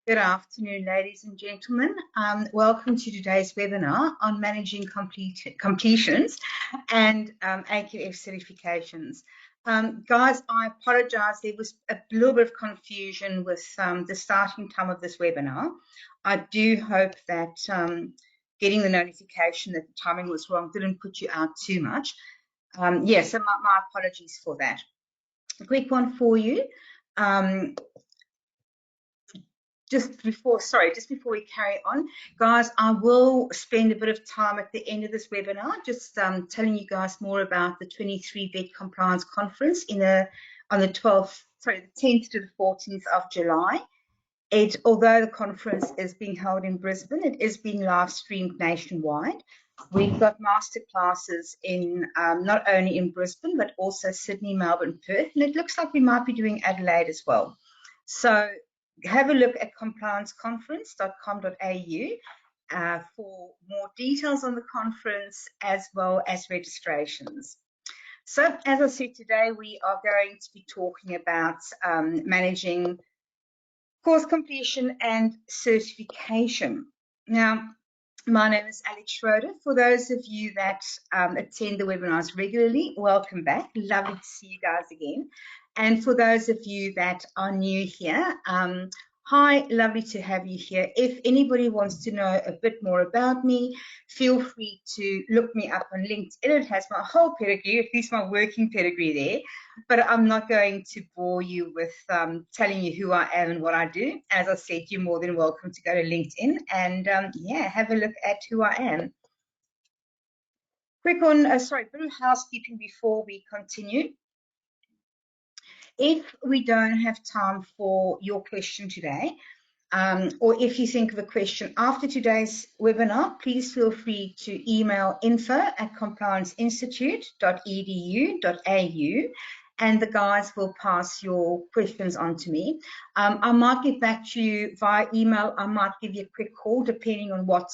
Good afternoon, ladies and gentlemen. Welcome to today's webinar on managing completions and AQF certifications. Guys, I apologize. There was a little bit of confusion with the starting time of this webinar. I do hope that getting the notification that the timing was wrong didn't put you out too much. So my apologies for that. A quick one for you. Just before we carry on, guys, I will spend a bit of time at the end of this webinar just telling you guys more about the 23 Vet Compliance Conference on the 10th to the 14th of July. Although the conference is being held in Brisbane, it is being live streamed nationwide. We've got master classes in not only in Brisbane, but also Sydney, Melbourne, Perth, and it looks like we might be doing Adelaide as well. So have a look at complianceconference.com.au for more details on the conference as well as registrations. So as I said, today we are going to be talking about managing course completion and certification. Now, my name is Alex Schroder. For those of you that attend the webinars regularly, welcome back. Lovely to see you guys again. And for those of you that are new here, hi, lovely to have you here. If anybody wants to know a bit more about me, feel free to look me up on LinkedIn. It has my whole pedigree, at least my working pedigree there, but I'm not going to bore you with telling you who I am and what I do. As I said, you're more than welcome to go to LinkedIn and have a look at who I am. Quick on, bit of housekeeping before we continue. If we don't have time for your question today, or if you think of a question after today's webinar, please feel free to email info@complianceinstitute.edu.au and the guys will pass your questions on to me. I might get back to you via email. I might give you a quick call depending on what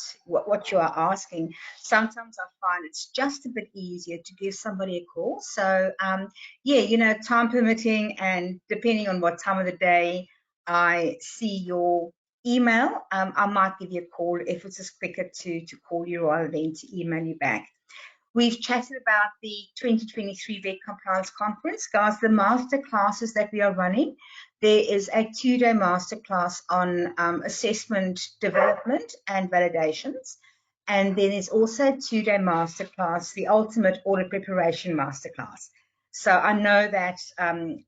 you are asking. Sometimes I find it's just a bit easier to give somebody a call. So time permitting and depending on what time of the day I see your email, I might give you a call if it's just quicker to call you rather than to email you back. We've chatted about the 2023 Vet Compliance Conference. Guys, the master classes that we are running, there is a 2-day master class on assessment development and validations. And then there's also a 2-day master class, the ultimate audit preparation master class. So I know that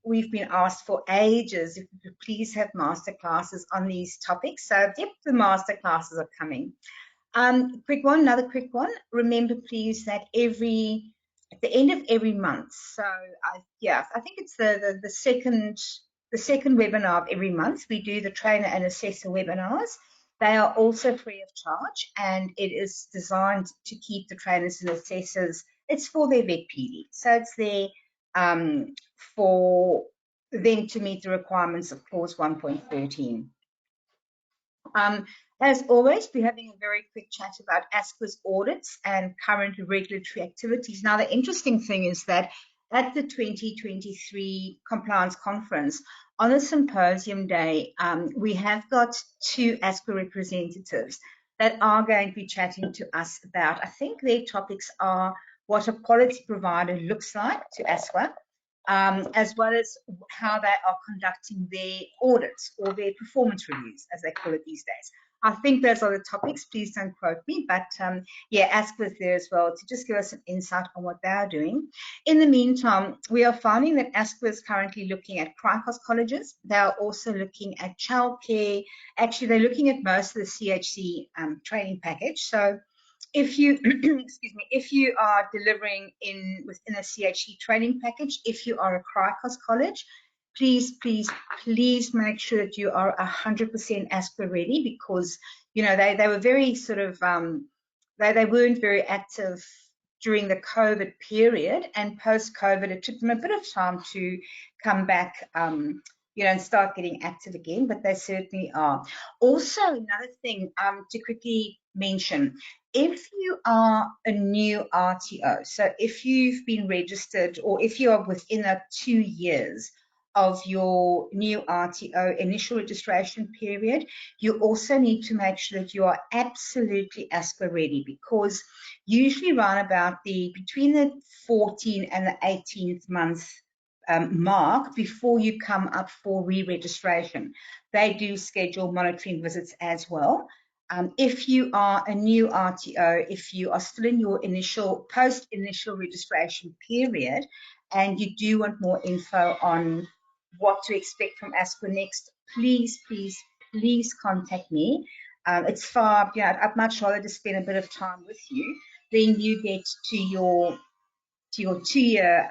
we've been asked for ages if we could please have master classes on these topics. So yep, the master classes are coming. Another quick one. Remember, please, that at the end of every month. So I think it's the second webinar of every month. We do the trainer and assessor webinars. They are also free of charge, and it is designed to keep the trainers and assessors. It's for their VETPD, so it's there for them to meet the requirements of clause 1.13. As always, we're having a very quick chat about ASQA's audits and current regulatory activities. Now, the interesting thing is that at the 2023 Compliance Conference, on the symposium day, we have got 2 ASQA representatives that are going to be chatting to us about, I think their topics are what a quality provider looks like to ASQA, as well as how they are conducting their audits or their performance reviews, as they call it these days. I think those are the topics. Please don't quote me, but ASQA is there as well to just give us an insight on what they are doing. In the meantime, we are finding that ASQA is currently looking at CRICOS colleges. They are also looking at childcare. Actually, they're looking at most of the CHC training package. So if you if you are delivering within a CHC training package, if you are a CRICOS college, please make sure that you are 100% ASQA ready, because they were very sort of they weren't very active during the COVID period, and post-COVID it took them a bit of time to come back and start getting active again, but they certainly are. Also, another thing to quickly mention, if you are a new RTO, so if you've been registered or if you are within 2 years of your new RTO initial registration period, you also need to make sure that you are absolutely ASPA ready, because usually around about between the 14th and the 18th month mark before you come up for re-registration, they do schedule monitoring visits as well. If you are a new RTO, if you are still in your post-initial registration period, and you do want more info on what to expect from ASPA next, please, please, please contact me. It's far, I'd much rather just spend a bit of time with you than you get to your 2-year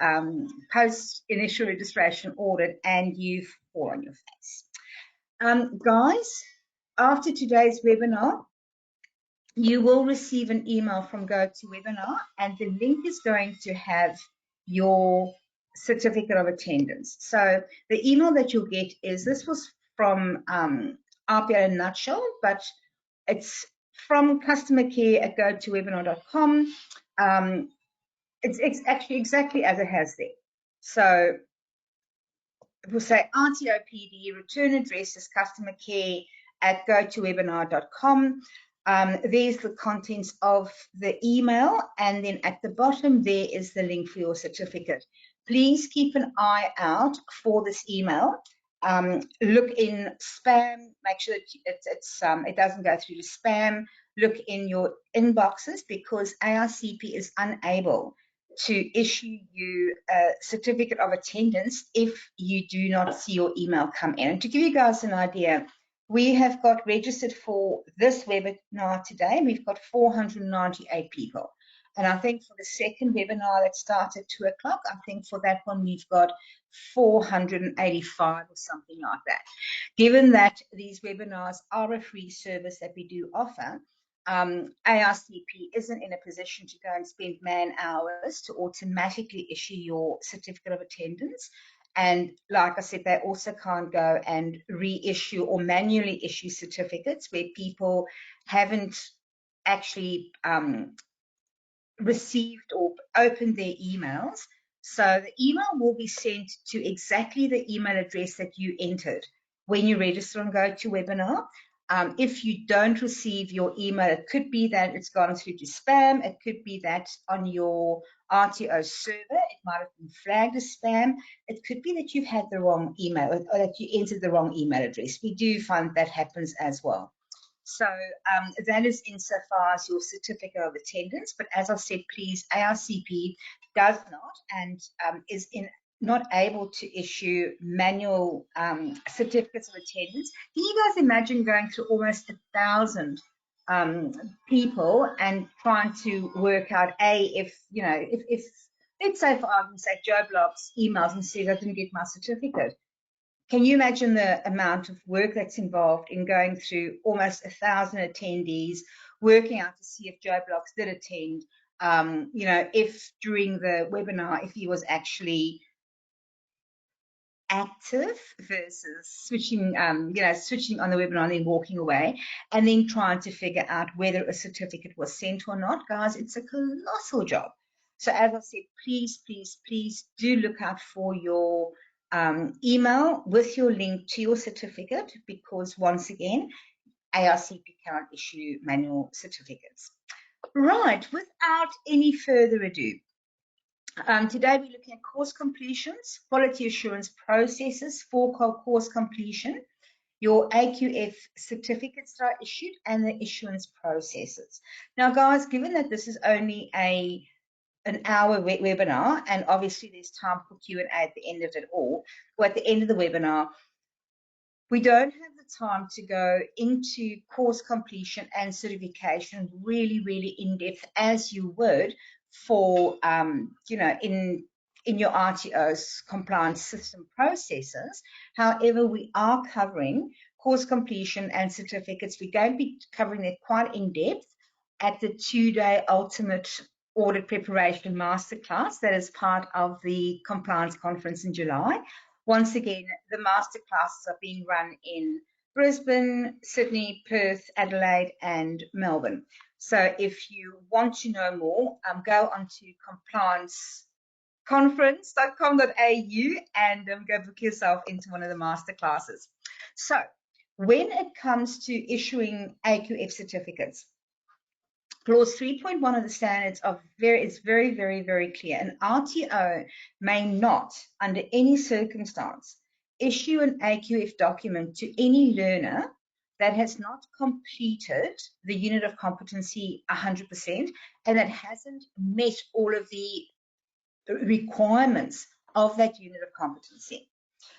post-initial registration audit and you fall on your face. Guys, after today's webinar, you will receive an email from GoToWebinar, and the link is going to have your certificate of attendance. So the email that you'll get this was from RPA in a nutshell, but it's from customer care at gotowebinar.com. It's actually exactly as it has there. So it will say RTOPD, return address is customer care at gotowebinar.com. There's the contents of the email, and then at the bottom there is the link for your certificate. Please keep an eye out for this email. Look in spam, make sure that it doesn't go through to spam. Look in your inboxes, because ARCP is unable to issue you a certificate of attendance if you do not see your email come in. And to give you guys an idea, we have got registered for this webinar today. We've got 498 people. And I think for the second webinar that starts at 2 o'clock, I think for that one we've got 485 or something like that. Given that these webinars are a free service that we do offer, ARCP isn't in a position to go and spend man hours to automatically issue your certificate of attendance. And like I said, they also can't go and reissue or manually issue certificates where people haven't actually received or opened their emails. So the email will be sent to exactly the email address that you entered when you register on GoToWebinar. If you don't receive your email, it could be that it's gone through to spam. It could be that on your RTO server, it might have been flagged as spam. It could be that you've had the wrong email or that you entered the wrong email address. We do find that happens as well. So that is insofar as your certificate of attendance. But as I said, please, ARCP does not and is not able to issue manual certificates of attendance. Can you guys imagine going through almost 1,000 people and trying to work out, if let's say for argument's sake, Joe Blogs emails and says I didn't get my certificate. Can you imagine the amount of work that's involved in going through almost 1,000 attendees, working out to see if Joe Blogs did attend, if during the webinar, if he was actually active versus switching on the webinar and then walking away, and then trying to figure out whether a certificate was sent or not. Guys, it's a colossal job. So as I said, please, please, please do look out for your email with your link to your certificate, because once again, ARCP cannot issue manual certificates. Right, without any further ado, today we're looking at course completions, quality assurance processes for course completion, your AQF certificates that are issued, and the issuance processes. Now, guys, given that this is only an hour webinar, and obviously there's time for Q&A at the end of it all, or at the end of the webinar, we don't have the time to go into course completion and certification really, really in depth as you would for, in your RTO's compliance system processes. However, we are covering course completion and certificates. We're going to be covering it quite in depth at the 2-day ultimate audit preparation masterclass that is part of the compliance conference in July. Once again, the masterclasses are being run in Brisbane, Sydney, Perth, Adelaide, and Melbourne. So if you want to know more, go onto conference.com.au and go book yourself into one of the masterclasses. So when it comes to issuing AQF certificates, Clause 3.1 of the standards is very, very, very clear. An RTO may not, under any circumstance, issue an AQF document to any learner that has not completed the unit of competency 100% and that hasn't met all of the requirements of that unit of competency.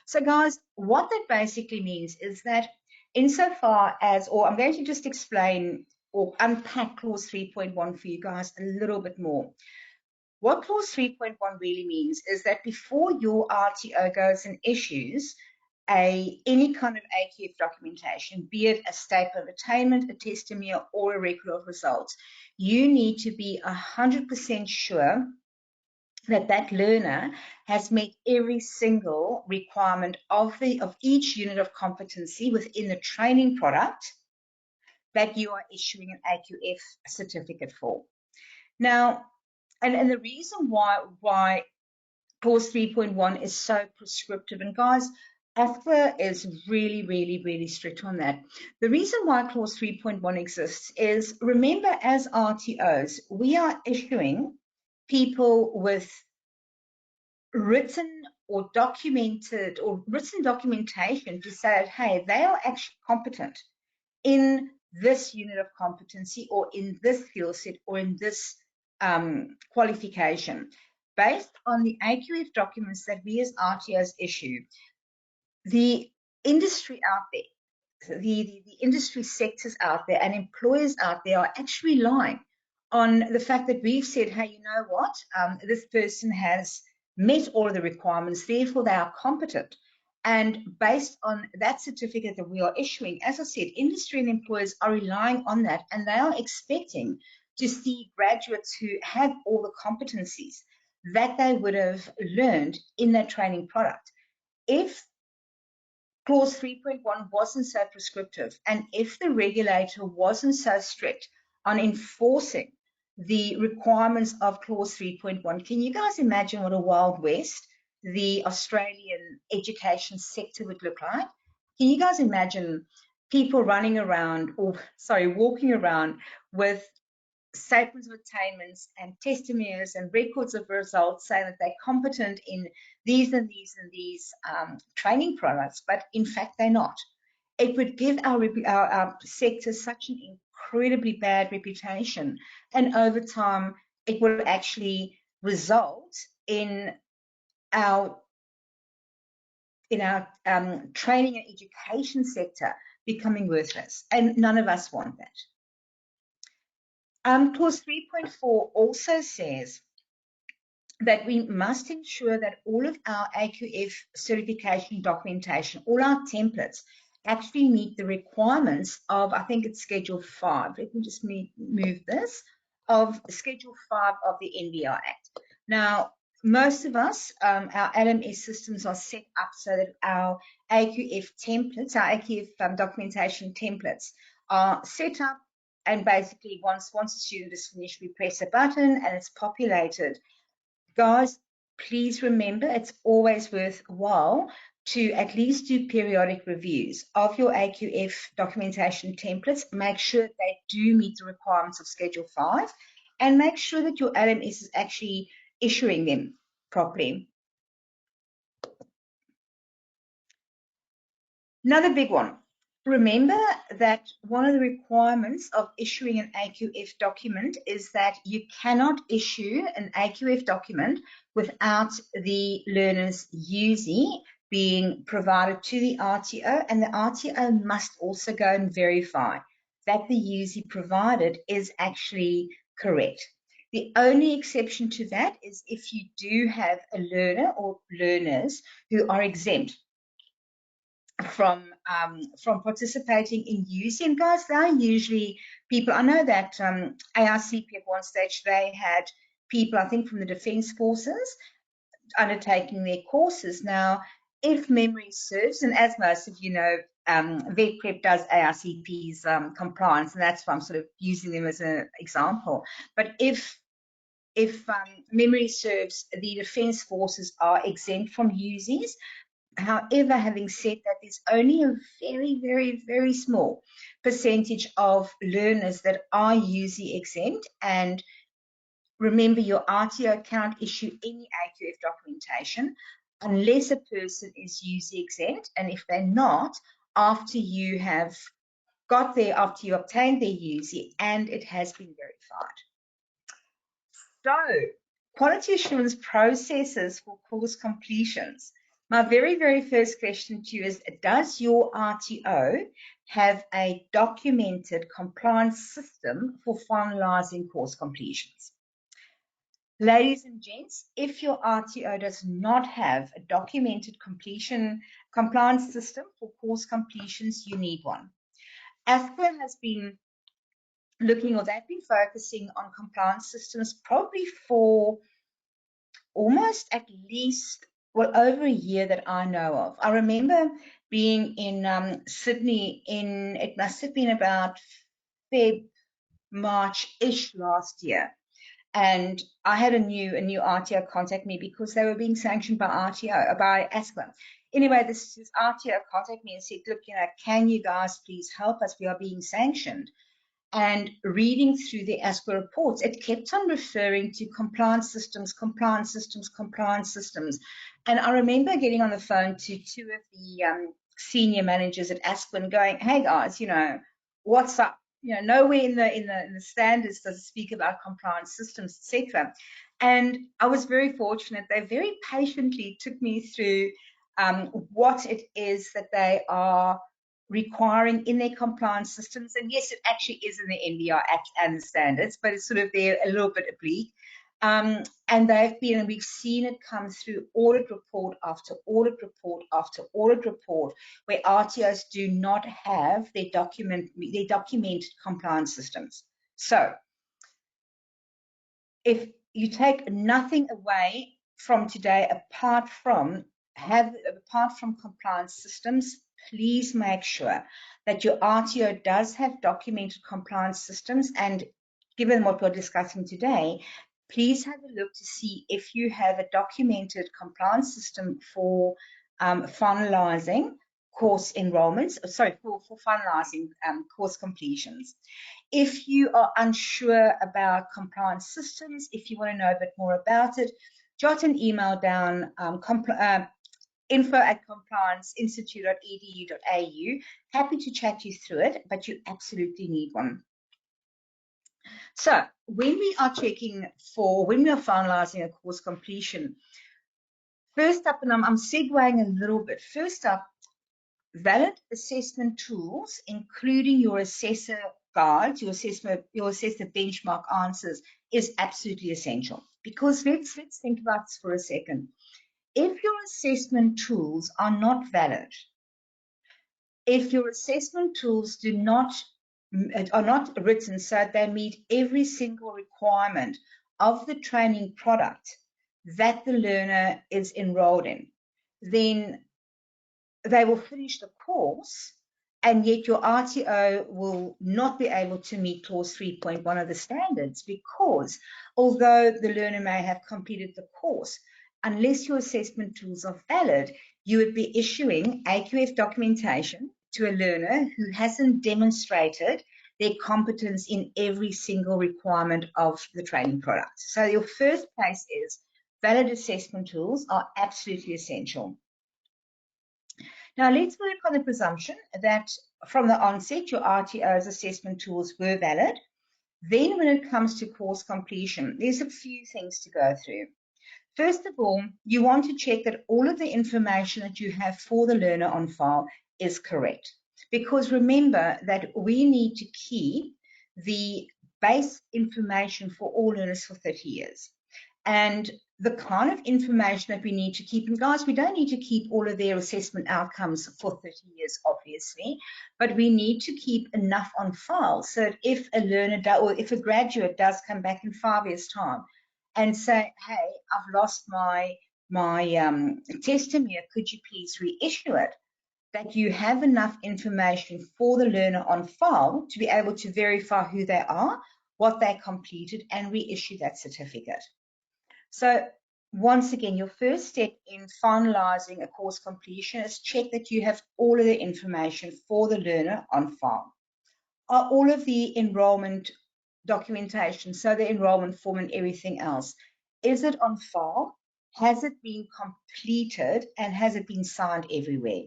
So guys, what that basically means is that insofar as, or I'm going to just explain or unpack clause 3.1 for you guys a little bit more. What clause 3.1 really means is that before your RTO goes and issues any kind of AQF documentation, be it a statement of attainment, a testimonial, or a record of results, you need to be 100% sure that that learner has met every single requirement of each unit of competency within the training product that you are issuing an AQF certificate for. Now, and the reason why clause 3.1 is so prescriptive, and guys, AFCA is really, really, really strict on that. The reason why clause 3.1 exists is, remember, as RTOs, we are issuing people with written or documented or written documentation to say that, hey, they are actually competent in this unit of competency or in this skill set or in this qualification. Based on the AQF documents that we as RTOs issue, the industry out there, the industry sectors out there and employers out there are actually relying on the fact that we've said, hey, you know what, this person has met all of the requirements, therefore they are competent. And based on that certificate that we are issuing, as I said, industry and employers are relying on that, and they are expecting to see graduates who have all the competencies that they would have learned in that training product. If clause 3.1 wasn't so prescriptive, and if the regulator wasn't so strict on enforcing the requirements of clause 3.1, can you guys imagine what a Wild West the Australian education sector would look like? Can you guys imagine people running around, walking around with statements of attainments and testimonials and records of results saying that they're competent in these and these and these training products, but in fact they're not? It would give our sector such an incredibly bad reputation, and over time it would actually result in our training and education sector becoming worthless, and none of us want that. Clause 3.4 also says that we must ensure that all of our AQF certification documentation, all our templates, actually meet the requirements of, I think it's Schedule 5. Let me just move this, of Schedule 5 of the NBI Act. Now, most of us, our LMS systems are set up so that our AQF templates, our AQF documentation templates are set up, and basically once a student is finished, we press a button and it's populated. Guys, please remember, it's always worthwhile to at least do periodic reviews of your AQF documentation templates. Make sure that they do meet the requirements of Schedule 5, and make sure that your LMS is actually issuing them properly. Another big one. Remember that one of the requirements of issuing an AQF document is that you cannot issue an AQF document without the learner's USI being provided to the RTO, and the RTO must also go and verify that the USI provided is actually correct. The only exception to that is if you do have a learner or learners who are exempt from participating in USI. And guys, they are usually people, I know that ARCP at one stage, they had people, I think, from the Defence Forces undertaking their courses. Now, if memory serves, and as most of you know, VETPrep does ARCP's compliance, and that's why I'm sort of using them as an example. But if if memory serves, the Defence Forces are exempt from USIs. However, having said that, there's only a very, very, very small percentage of learners that are USI exempt. And remember, your RTO cannot issue any AQF documentation unless a person is USI exempt. And if they're not, after you have got there, after you obtained their USI and it has been verified. So, quality assurance processes for course completions. My very, very first question to you is, does your RTO have a documented compliance system for finalizing course completions? Ladies and gents, if your RTO does not have a documented compliance system for course completions, you need one. ASPA has been looking, or they've been focusing on compliance systems probably for almost at least, well, over a year that I know of. I remember being in Sydney it must have been about March-ish last year. And I had a new RTO contact me because they were being sanctioned by ASPA. Anyway, this RTO contacted me and said, look, can you guys please help us? We are being sanctioned. And reading through the ASPA reports, it kept on referring to compliance systems. And I remember getting on the phone to two of the senior managers at ASPA and going, hey guys, what's up? Nowhere in the standards does it speak about compliance systems, etc. And I was very fortunate. They very patiently took me through what it is that they are requiring in their compliance systems. And yes, it actually is in the NBR Act and the standards, but it's sort of there a little bit oblique. And we've seen it come through audit report after audit report after audit report, where RTOs do not have their documented compliance systems. So if you take nothing away from today apart from compliance systems, please make sure that your RTO does have documented compliance systems. And given what we're discussing today, please have a look to see if you have a documented compliance system for finalizing course enrollments, for finalizing course completions. If you are unsure about compliance systems, if you want to know a bit more about it, jot an email down, info@complianceinstitute.edu.au. Happy to chat you through it, but you absolutely need one. So when we are finalizing a course completion, first up, and I'm segueing a little bit, first up, valid assessment tools, including your assessor guides, your assessor benchmark answers, is absolutely essential. Because let's think about this for a second. If your assessment tools are not valid, if your assessment tools are not written so they meet every single requirement of the training product that the learner is enrolled in, then they will finish the course, and yet your RTO will not be able to meet clause 3.1 of the standards, because although the learner may have completed the course, unless your assessment tools are valid, you would be issuing AQF documentation to a learner who hasn't demonstrated their competence in every single requirement of the training product. So your first place is valid assessment tools are absolutely essential. Now let's work on the presumption that from the onset your RTO's assessment tools were valid. Then when it comes to course completion, there's a few things to go through. First of all, you want to check that all of the information that you have for the learner on file is correct. Because remember that we need to keep the base information for all learners for 30 years. And the kind of information that we need to keep, and guys, we don't need to keep all of their assessment outcomes for 30 years, obviously, but we need to keep enough on file so that if a learner or if a graduate does come back in 5 years' time and say, hey, I've lost my testimony, could you please reissue it? That you have enough information for the learner on file to be able to verify who they are, what they completed, and reissue that certificate. So once again, your first step in finalizing a course completion is check that you have all of the information for the learner on file. Are all of the enrollment documentation, so the enrollment form and everything else, is it on file? Has it been completed, and has it been signed everywhere?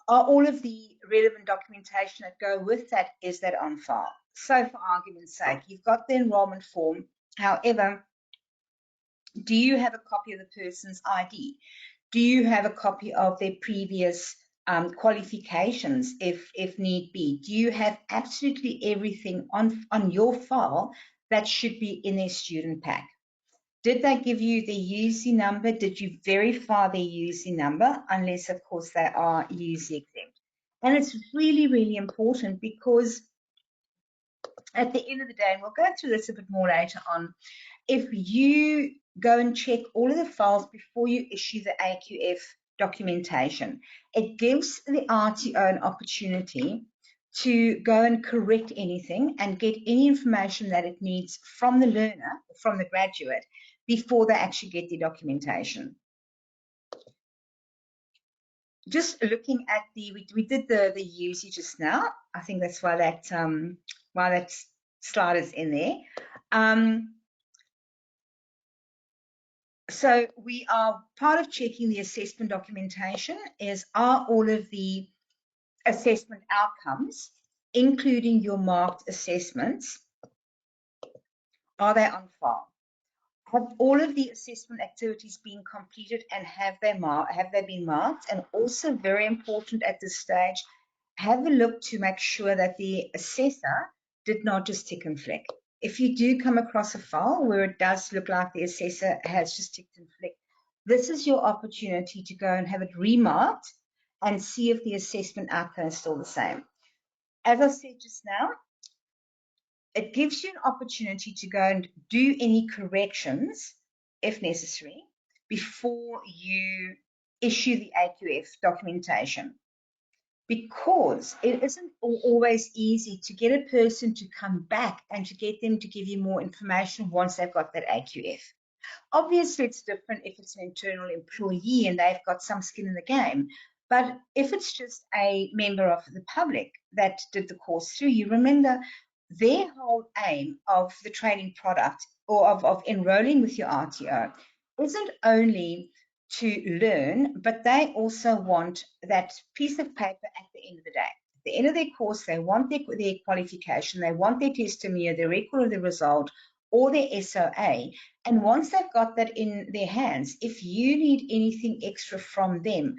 Are all of the relevant documentation that go with that, is that on file? So for argument's sake, you've got the enrollment form. However, do you have a copy of the person's ID? Do you have a copy of their previous qualifications, if need be? Do you have absolutely everything on your file that should be in their student pack? Did they give you the UC number? Did you verify their UC number? Unless, of course, they are UC exempt. And it's really, really important, because at the end of the day, and we'll go through this a bit more later on, if you go and check all of the files before you issue the AQF documentation, it gives the RTO an opportunity to go and correct anything and get any information that it needs from the learner, from the graduate, before they actually get the documentation. Just looking at we did the UC just now. I think that's why that slide is in there. So we are part of checking the assessment documentation is, are all of the assessment outcomes, including your marked assessments, are they on file? Have all of the assessment activities been completed, and have they been marked? And also very important at this stage, have a look to make sure that the assessor did not just tick and flick. If you do come across a file where it does look like the assessor has just ticked and flicked, this is your opportunity to go and have it remarked and see if the assessment outcome is still the same. As I said just now, it gives you an opportunity to go and do any corrections, if necessary, before you issue the AQF documentation. Because it isn't always easy to get a person to come back and to get them to give you more information once they've got that AQF. Obviously, it's different if it's an internal employee and they've got some skin in the game. But if it's just a member of the public that did the course through, you remember their whole aim of the training product, or of enrolling with your RTO, isn't only to learn, but they also want that piece of paper at the end of the day. At the end of their course, they want their qualification, they want their testimonial, their record of the result, or their SOA. And once they've got that in their hands, if you need anything extra from them,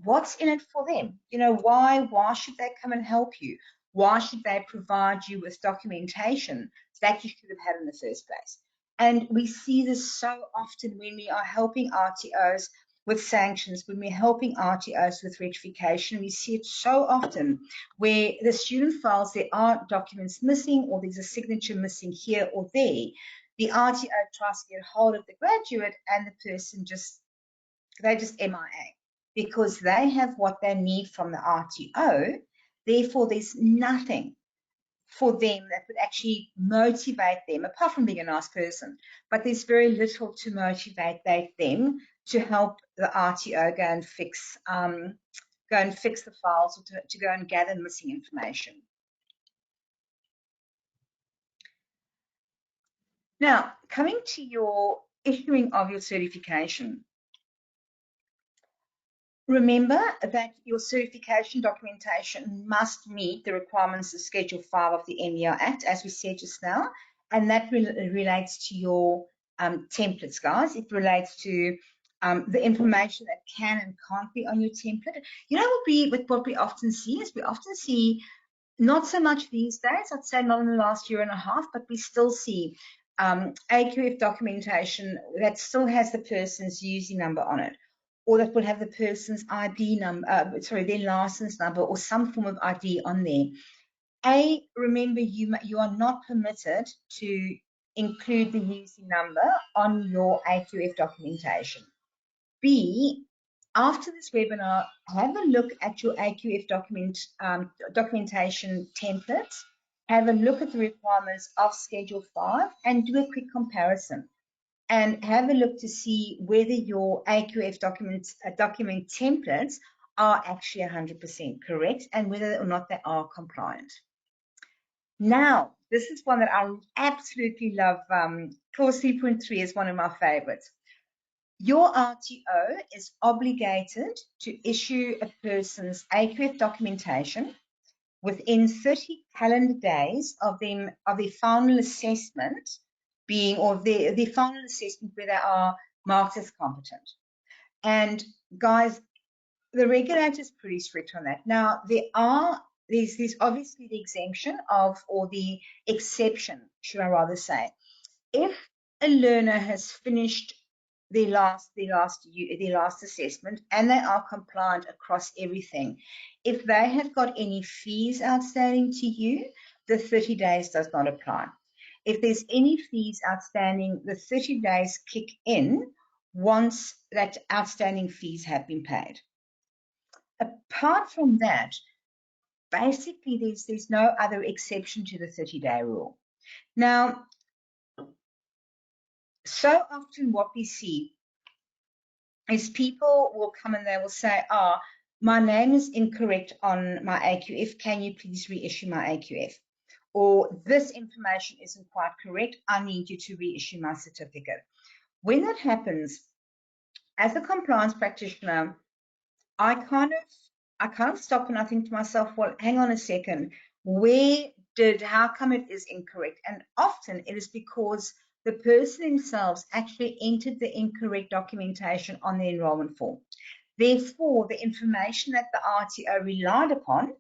what's in it for them? You know, why should they come and help you? Why should they provide you with documentation that you should have had in the first place? And we see this so often when we are helping RTOs with sanctions, when we're helping RTOs with rectification. We see it so often where the student files, there are documents missing, or there's a signature missing here or there. The RTO tries to get hold of the graduate, and the person they just MIA, because they have what they need from the RTO. Therefore, there's nothing for them that would actually motivate them, apart from being a nice person. But there's very little to motivate them to help the RTO go and fix the files, or to go and gather missing information. Now, coming to your issuing of your certification, remember that your certification documentation must meet the requirements of Schedule 5 of the MER Act, as we said just now, and that relates to your templates, guys. It relates to the information that can and can't be on your template. You know what we often see is not so much these days, I'd say not in the last year and a half, but we still see AQF documentation that still has the person's UC number on it, or that will have the person's ID number, their license number, or some form of ID on there. Remember, you are not permitted to include the UC number on your AQF documentation. B, after this webinar, have a look at your AQF documentation templates have a look at the requirements of Schedule 5 and do a quick comparison. And have a look to see whether your AQF document templates are actually 100% correct and whether or not they are compliant. Now, this is one that I absolutely love. Clause 3.3 is one of my favorites. Your RTO is obligated to issue a person's AQF documentation within 30 calendar days of their final assessment being, or their final assessment where they are marked as competent. And guys, the regulator is pretty strict on that. Now, there's obviously the exemption of, or the exception, should I rather say. If a learner has finished their last assessment and they are compliant across everything, if they have got any fees outstanding to you, the 30 days does not apply. If there's any fees outstanding, the 30 days kick in once that outstanding fees have been paid. Apart from that, basically there's no other exception to the 30-day rule. Now, so often what we see is people will come and they will say, my name is incorrect on my AQF, can you please reissue my AQF? Or this information isn't quite correct, I need you to reissue my certificate. When that happens, as a compliance practitioner, I kind of stop and I think to myself, well, hang on a second, how come it is incorrect? And often it is because the person themselves actually entered the incorrect documentation on the enrollment form. Therefore, the information that the RTO relied upon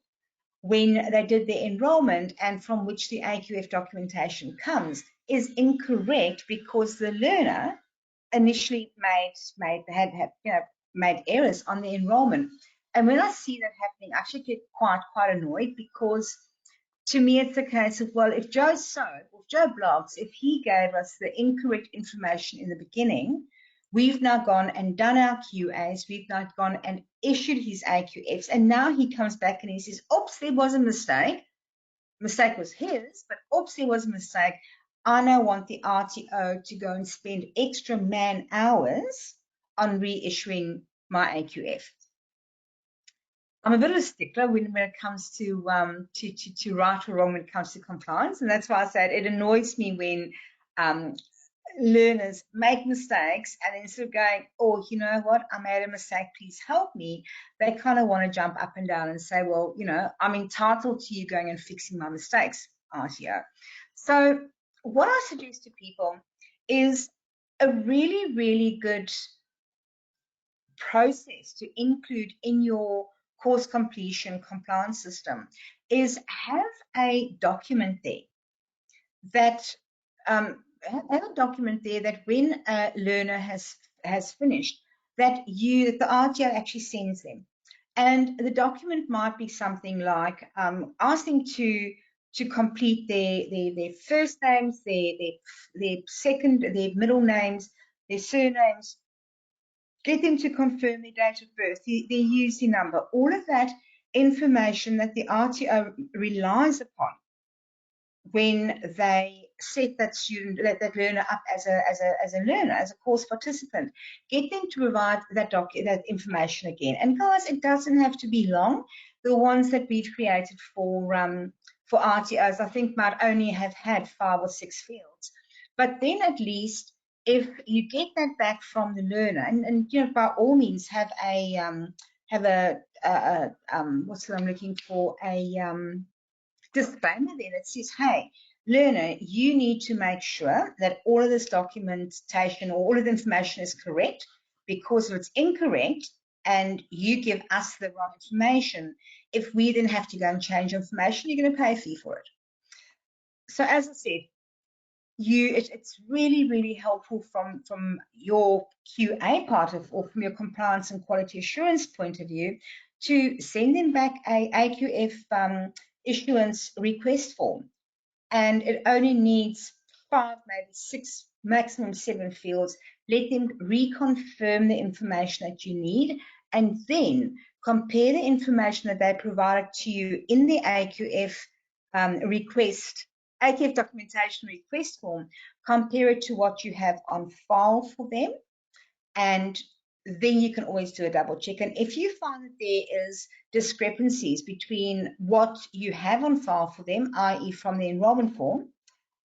when they did their enrollment and from which the AQF documentation comes is incorrect because the learner initially made errors on the enrollment. And when I see that happening, I actually get quite annoyed, because to me it's a case of, well, if Joe Blogs, if he gave us the incorrect information in the beginning, we've now gone and done our QAs, we've now gone and issued his AQFs, and now he comes back and he says, oops, there was a mistake. Mistake was his, but oops, there was a mistake. I now want the RTO to go and spend extra man hours on reissuing my AQF. I'm a bit of a stickler when it comes to right or wrong when it comes to compliance, and that's why I said it annoys me when learners make mistakes and instead of going, oh, you know what, I made a mistake, please help me, they kind of want to jump up and down and say, well, you know, I'm entitled to you going and fixing my mistakes, RTO. So what I suggest to people is a really, really good process to include in your course completion compliance system is have a document there that when a learner has finished, that the RTO actually sends them. And the document might be something like asking to complete their first names, their second, their middle names, their surnames, get them to confirm their date of birth, their UC number, all of that information that the RTO relies upon when they set that student, that learner up as a learner, as a course participant. Get them to provide that information again. And guys, it doesn't have to be long. The ones that we've created for RTOs, I think, might only have had 5 or 6 fields. But then at least if you get that back from the learner, and you know, by all means have what's what I'm looking for, disclaimer there that says, hey, learner, you need to make sure that all of this documentation or all of the information is correct, because if it's incorrect and you give us the wrong information, if we then have to go and change information, you're going to pay a fee for it. So as I said, it's really, really helpful from your QA part of, or from your compliance and quality assurance point of view, to send them back a AQF issuance request form. And it only needs 5, maybe 6, maximum 7 fields. Let them reconfirm the information that you need, and then compare the information that they provided to you in the AQF request, AQF documentation request form, compare it to what you have on file for them, and then you can always do a double check. And if you find that there is discrepancies between what you have on file for them, i.e. from the enrollment form,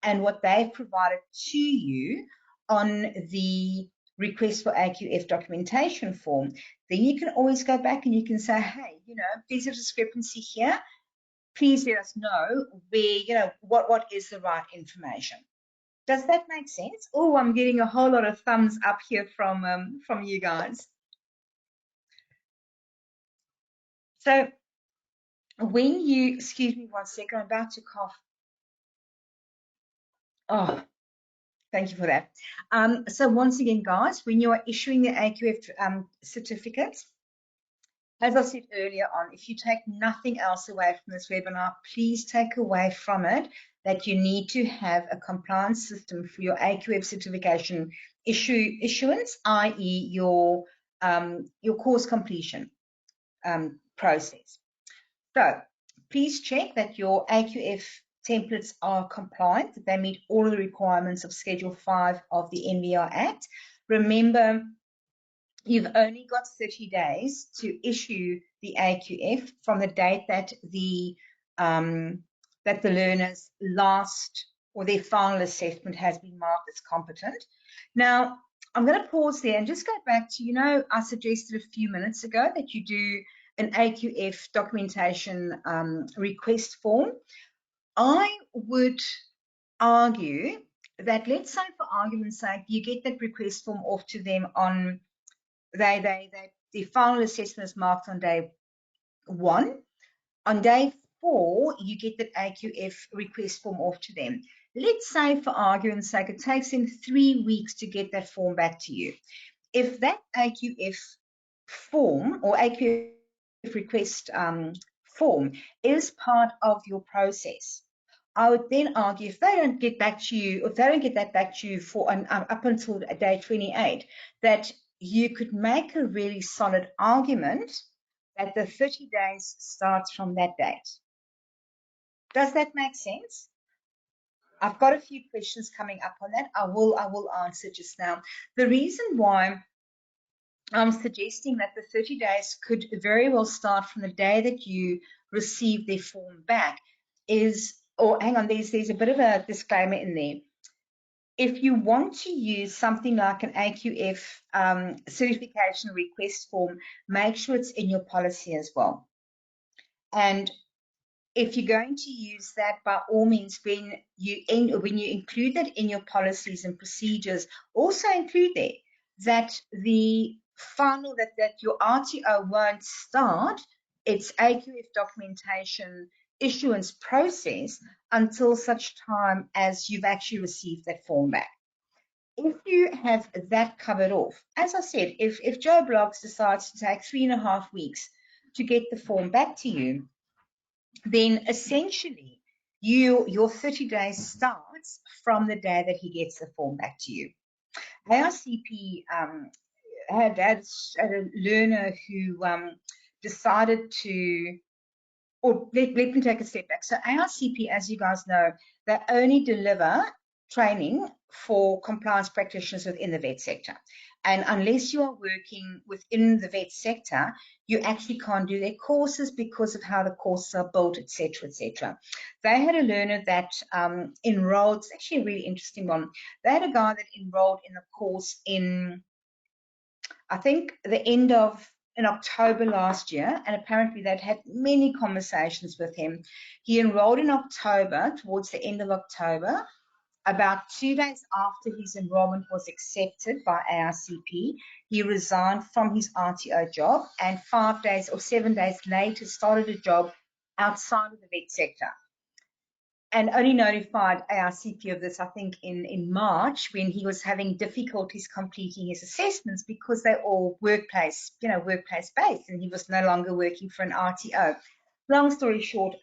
and what they've provided to you on the request for AQF documentation form, then you can always go back and you can say, hey, there's a discrepancy here. Please let us know where, what is the right information. Does that make sense? Oh, I'm getting a whole lot of thumbs up here from you guys. So when you, excuse me 1 second, I'm about to cough. Oh, thank you for that. So once again, guys, when you are issuing the AQF certificates, as I said earlier on, if you take nothing else away from this webinar, please take away from it that you need to have a compliance system for your AQF certification issuance, i.e. your course completion process. So please check that your AQF templates are compliant, that they meet all of the requirements of Schedule 5 of the NVR Act. Remember, you've only got 30 days to issue the AQF from the date that the learner's last or their final assessment has been marked as competent. Now, I'm going to pause there and just go back to, I suggested a few minutes ago that you do an AQF documentation request form. I would argue that, let's say for argument's sake, you get that request form off to them on the final assessment is marked on day 1. On day 4, you get that AQF request form off to them. Let's say, for argument's sake, it takes them 3 weeks to get that form back to you. If that AQF form or AQF request form is part of your process, I would then argue if they don't get back to you, or if they don't get that back to you for up until day 28, that you could make a really solid argument that the 30 days starts from that date. Does that make sense? I've got a few questions coming up on that. I will answer just now. The reason why I'm suggesting that the 30 days could very well start from the day that you receive their form back is, or hang on, there's a bit of a disclaimer in there. If you want to use something like an AQF certification request form, make sure it's in your policy as well. And if you're going to use that, by all means, when you include that in your policies and procedures, also include there that the final, that your RTO won't start its AQF documentation issuance process until such time as you've actually received that form back. If you have that covered off, as I said, if Joe Bloggs decides to take 3.5 weeks to get the form back to you, then essentially your 30 days starts from the day that he gets the form back to you. ARCP had a learner who decided to, or let me take a step back. So ARCP, as you guys know, they only deliver training for compliance practitioners within the vet sector. And unless you are working within the vet sector, you actually can't do their courses because of how the courses are built, etc., etc. They had a learner that enrolled, it's actually a really interesting one. They had a guy that enrolled in the course in, I think, in October last year, and apparently they'd had many conversations with him. He enrolled in October, towards the end of October. About 2 days after his enrollment was accepted by ARCP, he resigned from his RTO job, and 5 days or 7 days later started a job outside of the vet sector. And only notified ARCP of this, I think, in March, when he was having difficulties completing his assessments because they're all workplace-based, and he was no longer working for an RTO. Long story short,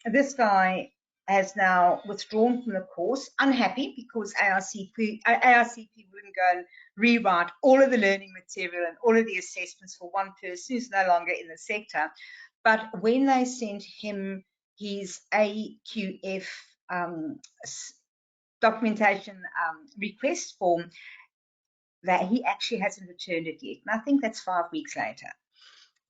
this guy has now withdrawn from the course, unhappy because ARCP wouldn't go and rewrite all of the learning material and all of the assessments for one person who's no longer in the sector. But when they sent him his AQF documentation request form, that he actually hasn't returned it yet. And I think that's 5 weeks later.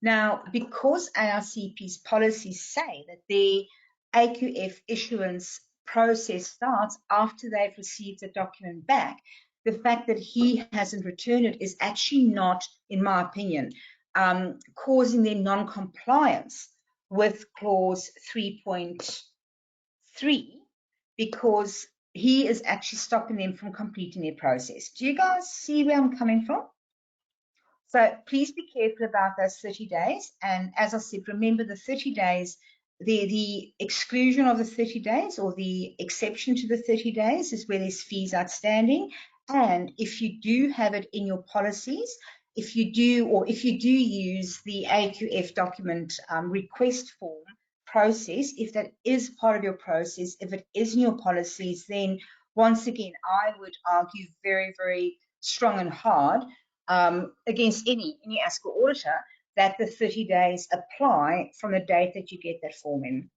Now, because ARCP's policies say that the AQF issuance process starts after they've received the document back, the fact that he hasn't returned it is actually not, in my opinion, causing them non-compliance with clause 3.3, because he is actually stopping them from completing their process. Do you guys see where I'm coming from? So please be careful about those 30 days. And as I said, remember the 30 days, the exclusion of the 30 days or the exception to the 30 days is where there's fees outstanding. And if you do have it in your policies, if you do use the AQF document request form process, if that is part of your process, if it is in your policies, then once again, I would argue very, very strong and hard against any ASCO auditor that the 30 days apply from the date that you get that form in.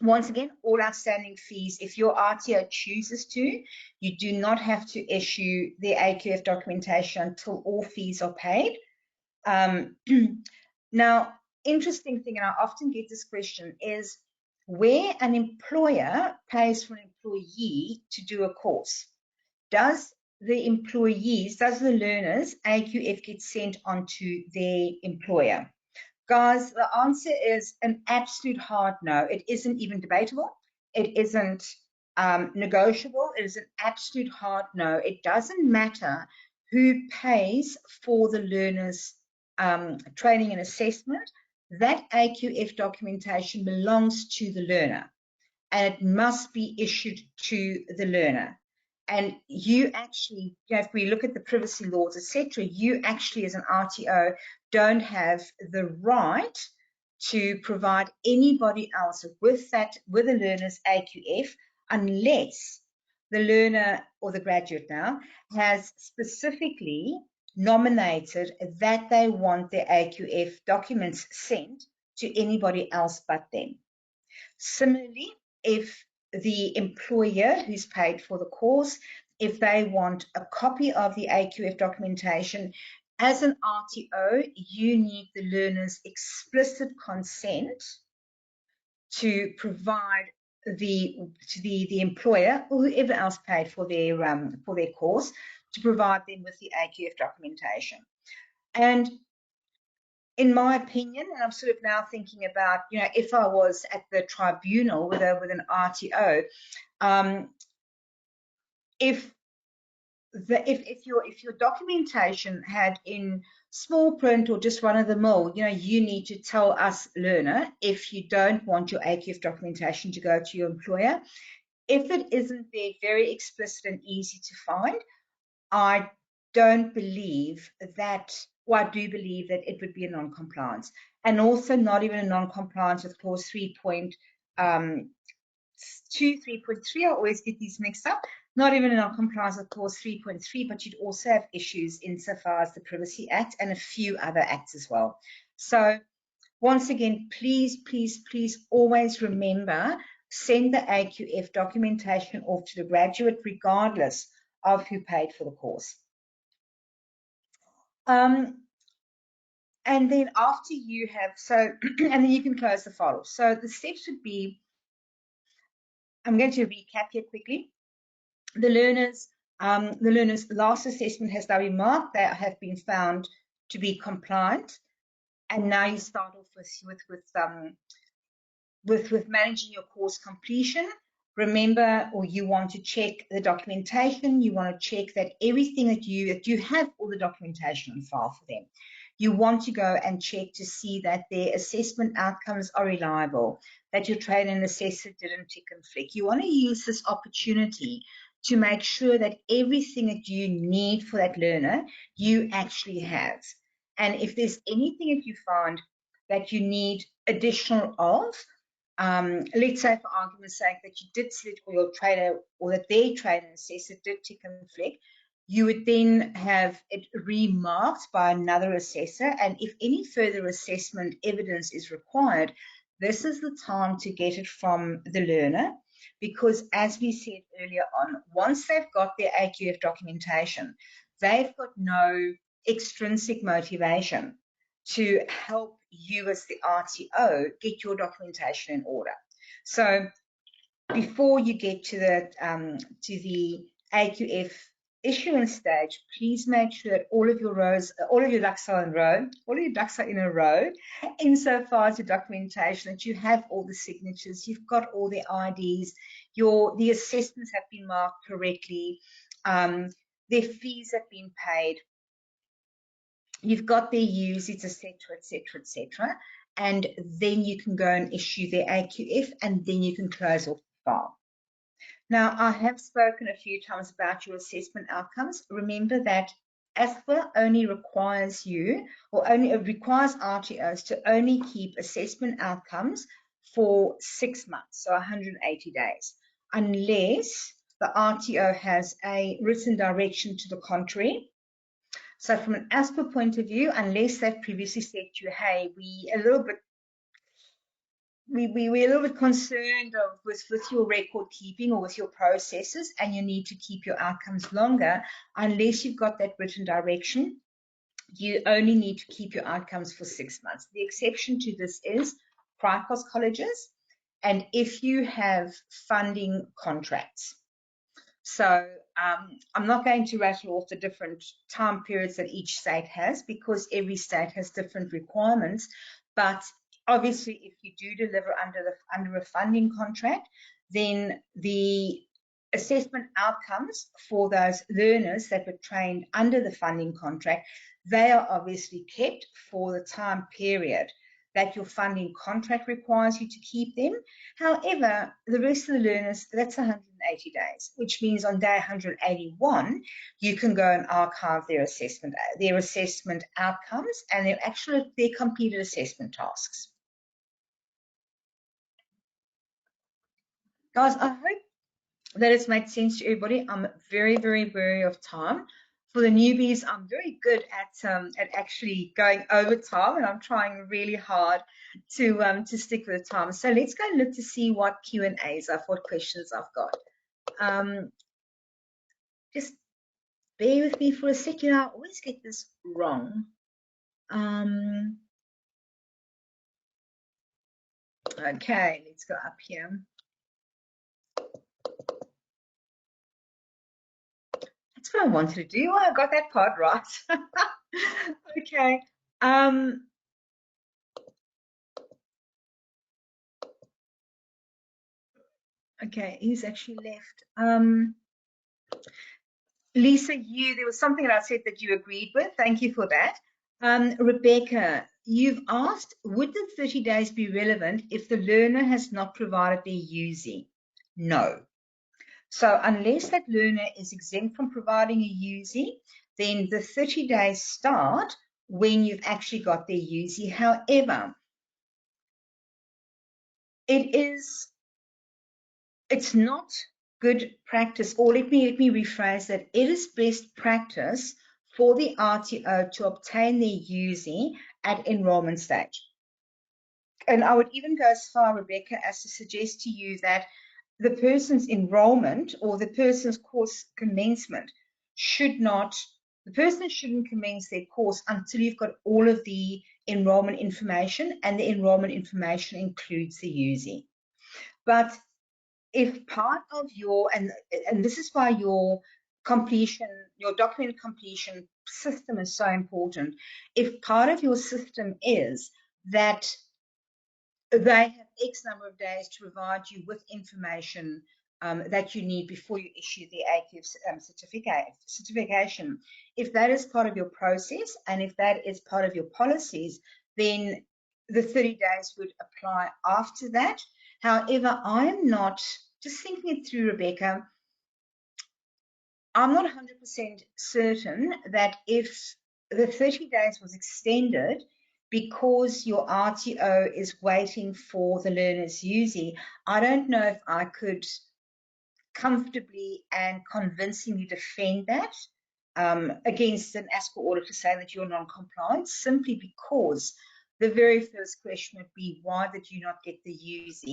Once again, all outstanding fees, if your RTO chooses to, you do not have to issue the AQF documentation until all fees are paid. Now, interesting thing, and I often get this question, is where an employer pays for an employee to do a course, does the learners AQF get sent on to their employer? Guys, the answer is an absolute hard no. It isn't even debatable. It isn't negotiable. It is an absolute hard no. It doesn't matter who pays for the learner's training and assessment. That AQF documentation belongs to the learner, and it must be issued to the learner. And you actually, if we look at the privacy laws, etc., you actually, as an RTO, don't have the right to provide anybody else with the learner's AQF unless the learner or the graduate now has specifically nominated that they want their AQF documents sent to anybody else but them. Similarly, if the employer who's paid for the course, if they want a copy of the AQF documentation, as an RTO, you need the learner's explicit consent to provide the employer or whoever else paid for their course to provide them with the AQF documentation. And in my opinion, and I'm sort of now thinking about, if I was at the tribunal with an RTO, if your documentation had in small print or just run-of-the-mill, you need to tell us, learner, if you don't want your AQF documentation to go to your employer. If it isn't there, very explicit and easy to find, I don't believe that, well, I do believe that it would be a non-compliance, and also not even a non-compliance with clause 3.2, 3.3. I always get these mixed up. Not even a non-compliance with clause 3.3, but you'd also have issues insofar as the Privacy Act and a few other acts as well. So once again, please, please, please always remember, send the AQF documentation off to the graduate regardless of who paid for the course. And then after you have, and then you can close the file. So the steps would be, I'm going to recap here quickly. The learner's last assessment has now been marked. They have been found to be compliant. And now you start off with managing your course completion. Remember, or you want to check the documentation. You want to check that everything that you have all the documentation on file for them. You want to go and check to see that their assessment outcomes are reliable, that your trainer and assessor didn't tick and flick. You want to use this opportunity to make sure that everything that you need for that learner, you actually have. And if there's anything that you find that you need additional of, let's say for argument's sake that you did select for your trainer or that their trainer and assessor did tick and flick, you would then have it remarked by another assessor, and if any further assessment evidence is required, this is the time to get it from the learner, because as we said earlier on, once they've got their AQF documentation, they've got no extrinsic motivation to help you as the RTO get your documentation in order. So before you get to the AQF issuance stage, please make sure that all of your ducks are in a row, insofar as your documentation, that you have all the signatures, you've got all the IDs, the assessments have been marked correctly, their fees have been paid, you've got their usage, etc., etc., etc., and then you can go and issue their AQF, and then you can close off the file. Now, I have spoken a few times about your assessment outcomes. Remember that ASPA only requires requires RTOs to only keep assessment outcomes for 6 months, so 180 days, unless the RTO has a written direction to the contrary. So from an ASPA point of view, unless they've previously said to you, hey, we're a little bit concerned with your record keeping or with your processes, and you need to keep your outcomes longer, unless you've got that written direction, you only need to keep your outcomes for 6 months. The exception to this is private colleges, and if you have funding contracts. So I'm not going to rattle off the different time periods that each state has, because every state has different requirements. But obviously, if you do deliver under a funding contract, then the assessment outcomes for those learners that were trained under the funding contract, they are obviously kept for the time period that your funding contract requires you to keep them. However, the rest of the learners, that's 180 days, which means on day 181, you can go and archive their assessment outcomes and their completed assessment tasks. Guys, I hope that it's made sense to everybody. I'm very, very wary of time. For the newbies, I'm very good at actually going over time, and I'm trying really hard to stick with the time. So let's go and look to see what Q&As what questions I've got. Just bear with me for a second. I always get this wrong. Okay, let's go up here. That's what I wanted to do. Oh, I got that part right. Okay. Okay, he's actually left. Lisa, there was something that I said that you agreed with. Thank you for that. Rebecca, you've asked, would the 30 days be relevant if the learner has not provided their UZ? No. So unless that learner is exempt from providing a UZ, then the 30 days start when you've actually got their UZ. However, it's not good practice, or let me rephrase that. It is best practice for the RTO to obtain their UZ at enrollment stage. And I would even go as far, Rebecca, as to suggest to you that the person's enrollment or the person's course commencement the person shouldn't commence their course until you've got all of the enrollment information, and the enrollment information includes the UZ. But if part of your, and this is why your document completion system is so important, if part of your system is that they have X number of days to provide you with information that you need before you issue the AQF certification, if that is part of your process and if that is part of your policies, then the 30 days would apply after that. However, I'm not, just thinking it through, Rebecca, I'm not 100% certain that if the 30 days was extended because your RTO is waiting for the learner's UZ, I don't know if I could comfortably and convincingly defend that against an ASPA audit for saying that you're non-compliant, simply because the very first question would be, why did you not get the UZ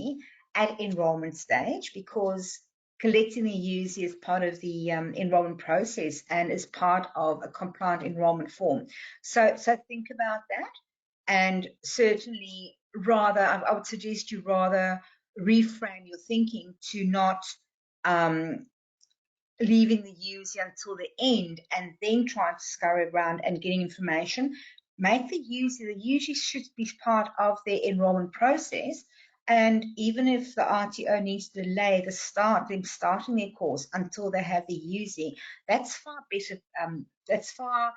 at enrollment stage? Because collecting the UZ is part of the enrollment process and is part of a compliant enrollment form. So think about that, and certainly I would suggest you rather reframe your thinking to not leaving the UZ until the end and then trying to scurry around and getting information. Make the UZ should be part of their enrollment process. And even if the RTO needs to delay them starting their course until they have the UZ, that's far better, that's far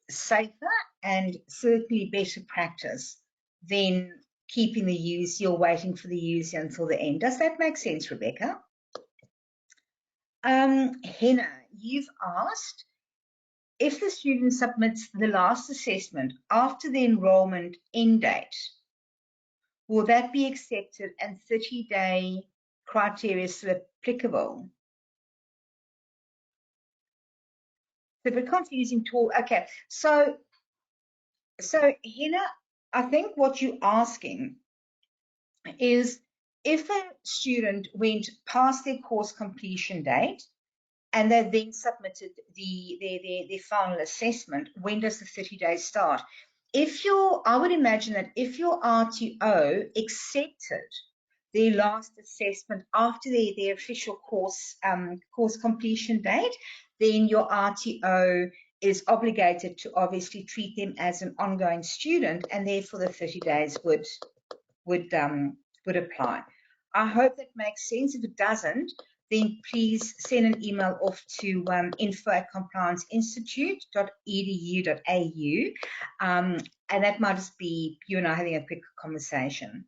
safer and certainly better practice than keeping the UZ or waiting for the UZ until the end. Does that make sense, Rebecca? Henna, you've asked, if the student submits the last assessment after the enrollment end date, will that be accepted and 30-day criteria still applicable? So we're confusing tool. Okay, so Henna, I think what you're asking is, if a student went past their course completion date and they then submitted the final assessment, when does the 30 days start? I would imagine that if your RTO accepted their last assessment after their official course completion date, then your RTO is obligated to obviously treat them as an ongoing student, and therefore the 30 days would apply. I hope that makes sense. If it doesn't, then please send an email off to info@complianceinstitute.edu.au, and that might just be you and I having a quick conversation.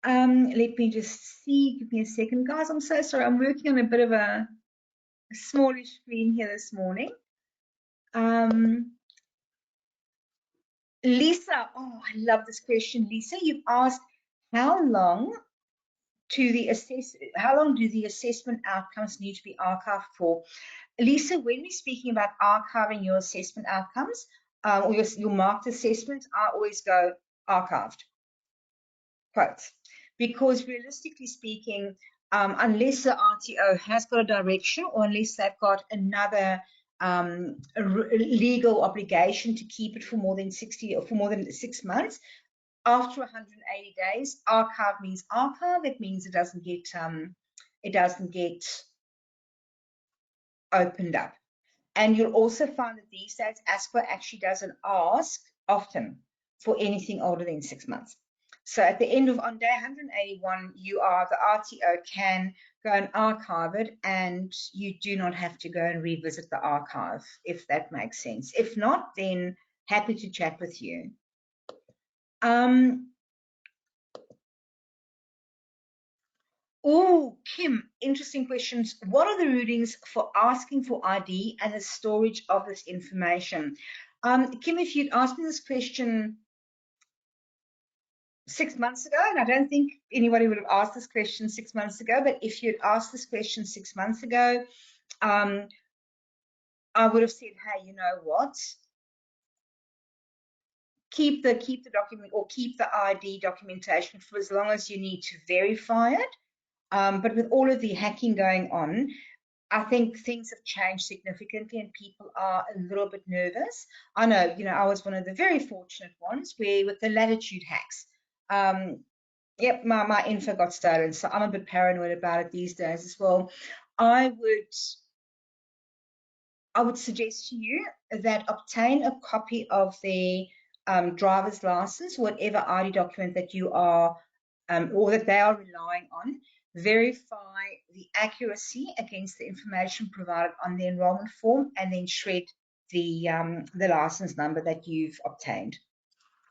Let me just see. Give me a second, guys. I'm so sorry. I'm working on a bit of a smallish screen here this morning. Lisa, oh, I love this question. Lisa, you've asked, how long do the assessment outcomes need to be archived for? Lisa, when we're speaking about archiving your assessment outcomes or your marked assessments, I always go archived, quotes, because realistically speaking, unless the RTO has got a direction or unless they've got another legal obligation to keep it for more than 60 or for more than 6 months, after 180 days, archive means archive. It means it doesn't get opened up. And you'll also find that these days ASPO actually doesn't ask often for anything older than 6 months. So at the end of, on day 181, the RTO can go and archive it, and you do not have to go and revisit the archive, if that makes sense. If not, then happy to chat with you. Oh, Kim, interesting questions. What are the rulings for asking for ID and the storage of this information? Kim, if you'd asked me this question 6 months ago, and I don't think anybody would have asked this question 6 months ago, but if you'd asked this question 6 months ago, I would have said, hey, you know what? Keep the document or keep the ID documentation for as long as you need to verify it. But with all of the hacking going on, I think things have changed significantly and people are a little bit nervous. I know, I was one of the very fortunate ones where with the latitude hacks, yep, my info got stolen. So I'm a bit paranoid about it these days as well. I would suggest to you that obtain a copy of their driver's license, whatever ID document that you are or that they are relying on. Verify the accuracy against the information provided on the enrollment form, and then shred the license number that you've obtained,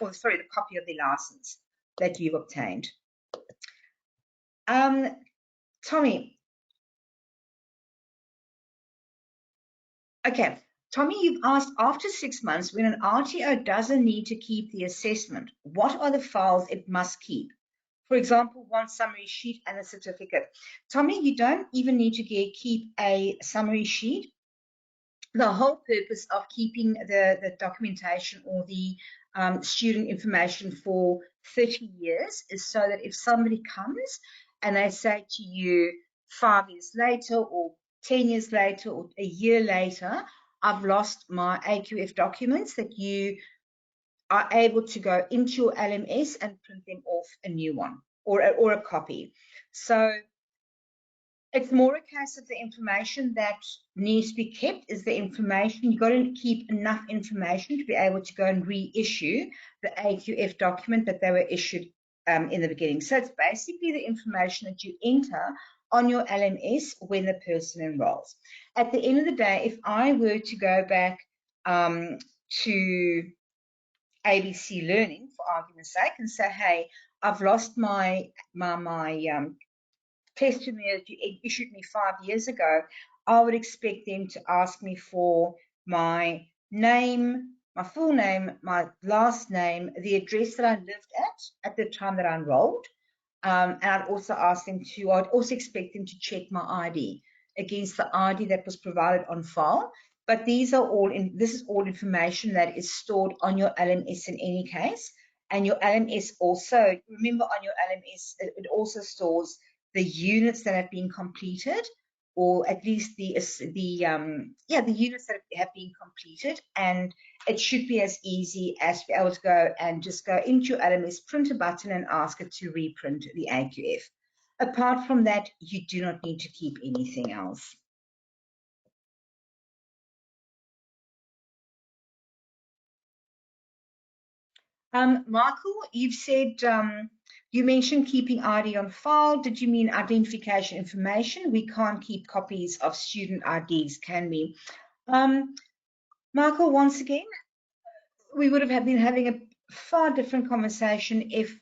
or sorry, the copy of the license that you've obtained. Tommy. Okay, Tommy, you've asked, after 6 months, when an RTO doesn't need to keep the assessment, what are the files it must keep? For example, one summary sheet and a certificate. Tommy, you don't even need to keep a summary sheet. the whole purpose of keeping the documentation or the student information for 30 years is so that if somebody comes and they say to you 5 years later or 10 years later or a year later, I've lost my AQF documents, that you are able to go into your LMS and print them off a new one or a copy. So it's more a case of the information that needs to be kept is the information. You've got to keep enough information to be able to go and reissue the AQF document that they were issued in the beginning. So it's basically the information that you enter on your LMS when the person enrolls. At the end of the day, if I were to go back to ABC Learning, for argument's sake, and say, hey, I've lost my testimony that you issued me 5 years ago, I would expect them to ask me for my name, my full name, my last name, the address that I lived at the time that I enrolled. And I'd also expect them to check my ID against the ID that was provided on file. But this is all information that is stored on your LMS in any case. And your LMS also, remember on your LMS, it also stores the units that have been completed, or at least the units that have been completed. And it should be as easy as to be able to go and just go into your LMS, print a button and ask it to reprint the AQF. Apart from that, you do not need to keep anything else. Michael, you've said, you mentioned keeping ID on file. Did you mean identification information? We can't keep copies of student IDs, can we? Michael, once again, we would have been having a far different conversation if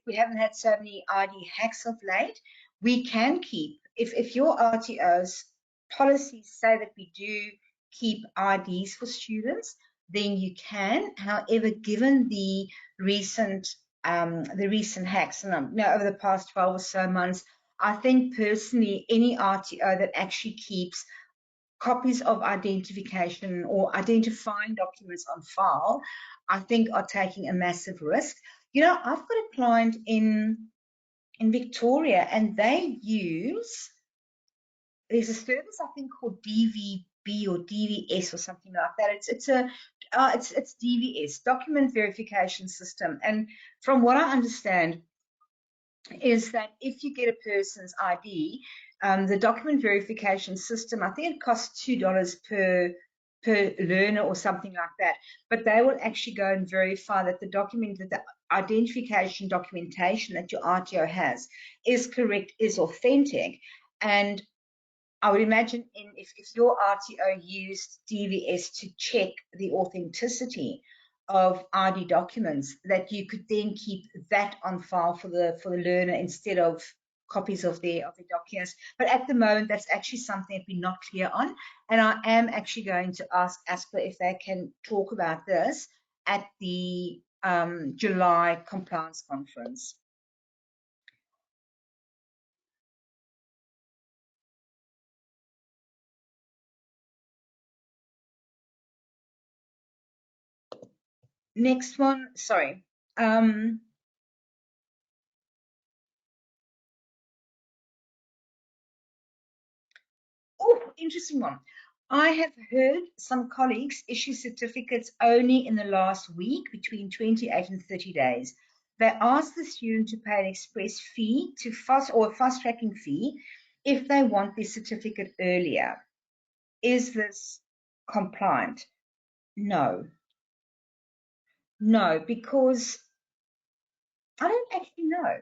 we haven't had so many ID hacks of late. We can keep, if your RTO's policies say that we do keep IDs for students, then you can. However, given the recent hacks, and over the past 12 or so months, I think personally any RTO that actually keeps copies of identification or identifying documents on file, I think are taking a massive risk. You know, I've got a client in Victoria, and there's a service I think called DVB or DVS or something like that. It's DVS, Document Verification System, and from what I understand, is that if you get a person's ID, the document verification system, I think it costs $2 per learner or something like that. But they will actually go and verify that the identification documentation that your RTO has is correct, is authentic. And I would imagine if your RTO used DVS to check the authenticity of ID documents, that you could then keep that on file for the learner instead of copies of their documents. But at the moment, that's actually something that we're not clear on. And I am actually going to ask ASPA if they can talk about this at the July compliance conference. Next one, sorry. Oh, interesting one. I have heard some colleagues issue certificates only in the last week, between 28 and 30 days. They ask the student to pay an express fee or a fast tracking fee if they want the certificate earlier. Is this compliant? No. No, because I don't actually know.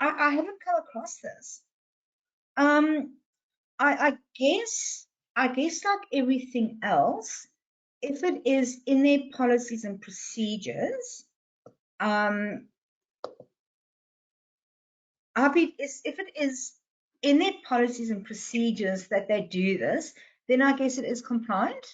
I haven't come across this. I guess like everything else, if it is in their policies and procedures, if it is in their policies and procedures that they do this, then I guess it is compliant.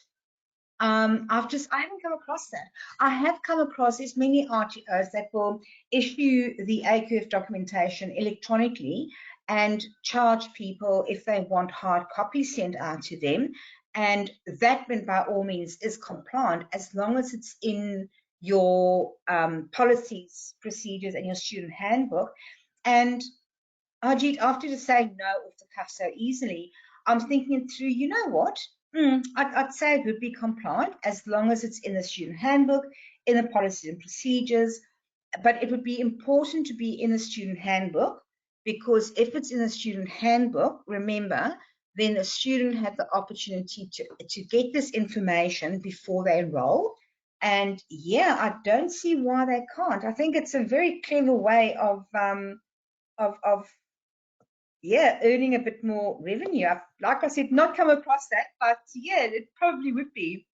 I haven't come across that. I have come across as many RTOs that will issue the AQF documentation electronically, and charge people if they want hard copies sent out to them. And that, by all means, is compliant as long as it's in your policies, procedures, and your student handbook. And Ajit, after just saying no off the cuff so easily, I'm thinking through, you know what? I'd say it would be compliant as long as it's in the student handbook, in the policies and procedures. But it would be important to be in the student handbook, because if it's in the student handbook, remember, then the student had the opportunity to get this information before they enroll. And yeah, I don't see why they can't. I think it's a very clever way of yeah, earning a bit more revenue. I've, like I said, not come across that, but yeah, it probably would be.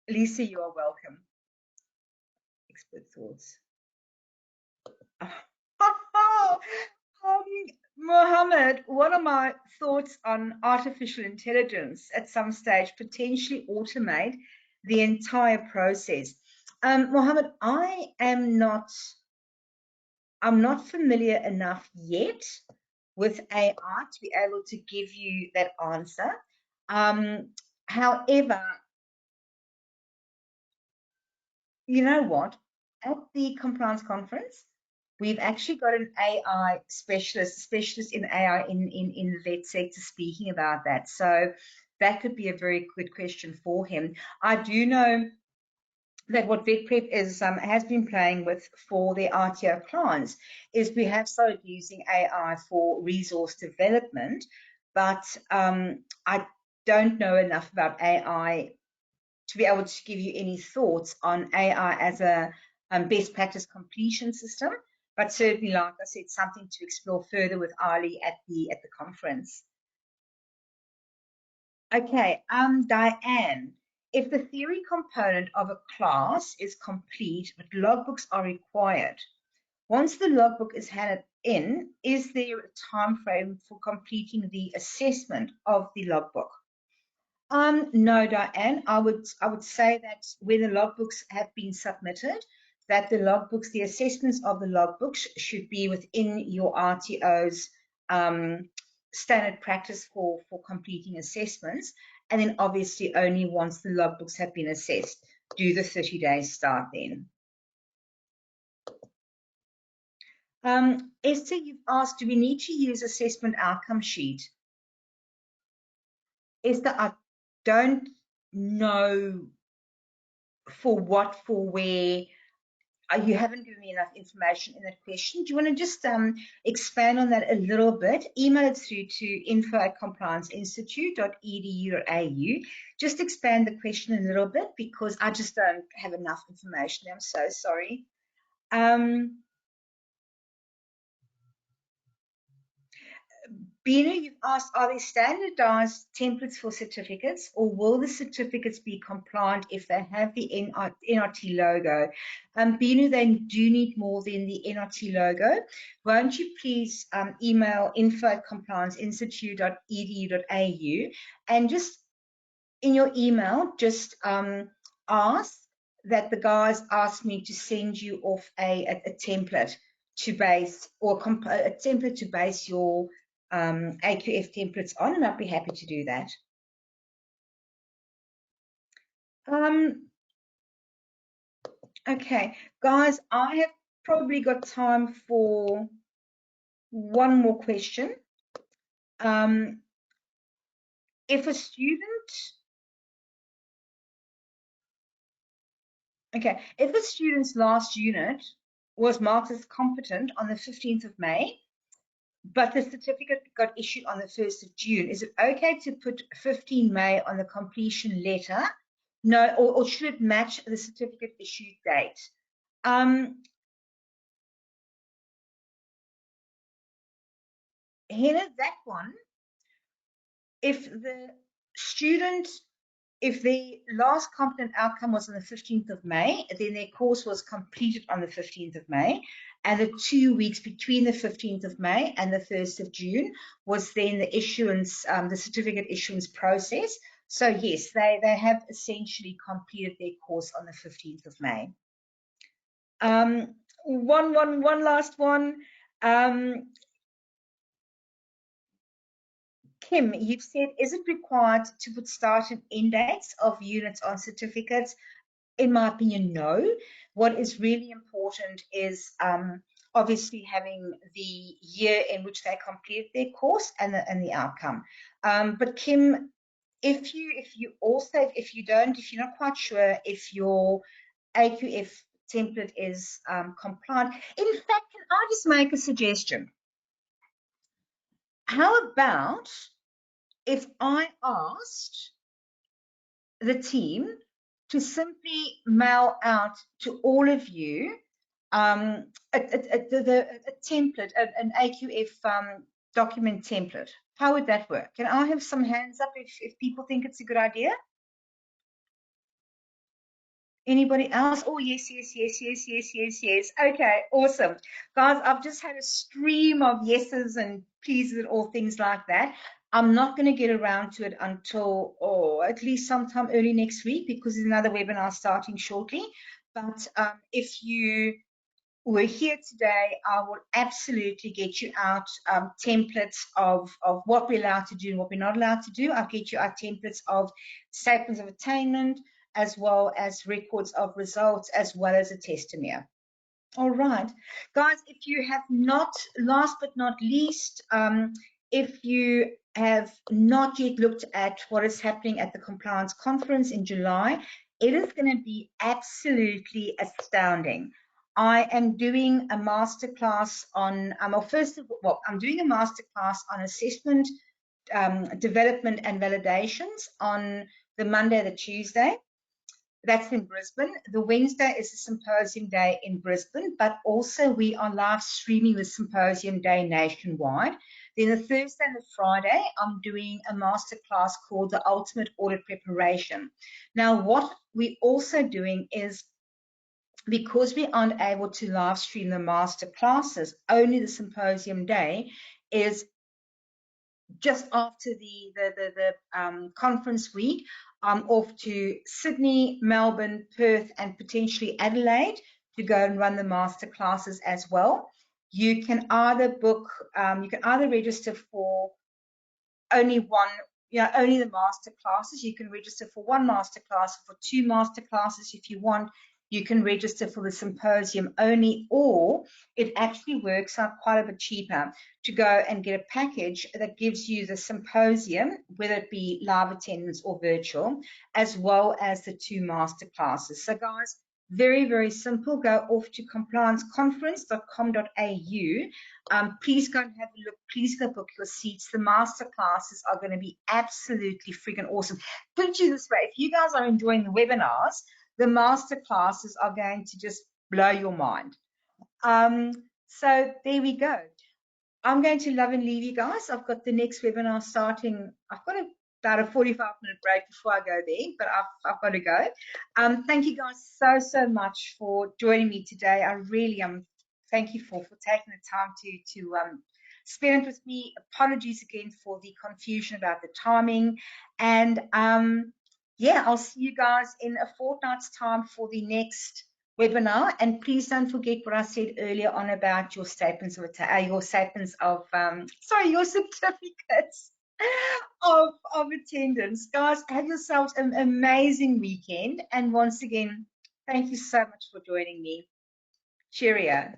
Lisa, you are welcome. Expert thoughts. Mohammed, what are my thoughts on artificial intelligence at some stage potentially automate the entire process? Mohammed, I'm not familiar enough yet with AI to be able to give you that answer. However, you know what? At the compliance conference, we've actually got an AI specialist in AI in the vet sector speaking about that. So that could be a very good question for him. I do know that what VETPrep has been playing with for their RTO clients is we have started using AI for resource development, but I don't know enough about AI to be able to give you any thoughts on AI as a best practice completion system. But certainly, like I said, something to explore further with Ali at the conference. Okay, Diane, if the theory component of a class is complete but logbooks are required, once the logbook is handed in, is there a time frame for completing the assessment of the logbook? No, Diane. I would say that when the logbooks have been submitted, that the logbooks, the assessments of the logbooks should be within your RTO's standard practice for completing assessments. And then obviously only once the logbooks have been assessed, do the 30 days start then. Esther, you've asked, do we need to use assessment outcome sheet? Esther, I don't know for what, for where. You haven't given me enough information in that question. Do you want to just expand on that a little bit? Email it through to info@complianceinstitute.edu.au. Just expand the question a little bit because I just don't have enough information. I'm so sorry. Binu, you've asked, are there standardized templates for certificates, or will the certificates be compliant if they have the NRT logo? Binu, they do need more than the NRT logo. Won't you please email info@complianceinstitute.edu.au and just in your email, just ask that the guys ask me to send you off a template to base, or a template to base your AQF templates on, and I'd be happy to do that. Okay, guys, I have probably got time for one more question. If a student's last unit was marked as competent on the 15th of May, but the certificate got issued on the 1st of June, is it okay to put 15 May on the completion letter? No, or should it match the certificate issue date? Hannah, that one, if the student, if the last competent outcome was on the 15th of May, then their course was completed on the 15th of May, and the 2 weeks between the 15th of May and the 1st of June was then the issuance, the certificate issuance process. So yes, they have essentially completed their course on the 15th of May. One last one. Um, Kim, you've said, is it required to put start and end dates of units on certificates? In my opinion, no. What is really important is obviously having the year in which they complete their course and the outcome. But Kim, if you're not quite sure if your AQF template is compliant, in fact, can I just make a suggestion? How about if I asked the team to simply mail out to all of you a template, an AQF document template? How would that work? Can I have some hands up if people think it's a good idea? Anybody else? Oh, yes, yes, yes, yes, yes, yes, yes. Okay, awesome. Guys, I've just had a stream of yeses and pleases and all things like that. I'm not going to get around to it until, at least sometime early next week because there's another webinar starting shortly. But if you were here today, I will absolutely get you out templates of what we're allowed to do and what we're not allowed to do. I'll get you out templates of statements of attainment, as well as records of results, as well as a testimonial. All right, guys, if you have not, last but not least, if you have not yet looked at what is happening at the compliance conference in July, it is going to be absolutely astounding. I am doing a masterclass on, I'm doing a masterclass on assessment, development and validations on the Monday, the Tuesday. That's in Brisbane. The Wednesday is a symposium day in Brisbane, but also we are live streaming the symposium day nationwide. Then the Thursday and the Friday, I'm doing a masterclass called the Ultimate Audit Preparation. Now, what we're also doing is, because we aren't able to live stream the master classes, only the symposium day, is just after the conference week, I'm off to Sydney, Melbourne, Perth, and potentially Adelaide to go and run the master classes as well. You can either register for only one, only the master classes. You can register for one master class, for two master classes if you want. You can register for the symposium only, or it actually works out quite a bit cheaper to go and get a package that gives you the symposium, whether it be live attendance or virtual, as well as the two master classes. So guys, very, very simple. Go off to complianceconference.com.au. Please go and have a look. Please go book your seats. The master classes are going to be absolutely freaking awesome. Put it this way, if you guys are enjoying the webinars, the master classes are going to just blow your mind. So there we go. I'm going to love and leave you guys. I've got the next webinar starting. I've got about a 45-minute break before I go there, but I've got to go. Thank you guys so much for joining me today. I really am. Thank you for taking the time to spend it with me. Apologies again for the confusion about the timing. And yeah, I'll see you guys in a fortnight's time for the next webinar. And please don't forget what I said earlier on about your statements of your certificates of attendance. Guys, have yourselves an amazing weekend. And once again, thank you so much for joining me. Cheerio.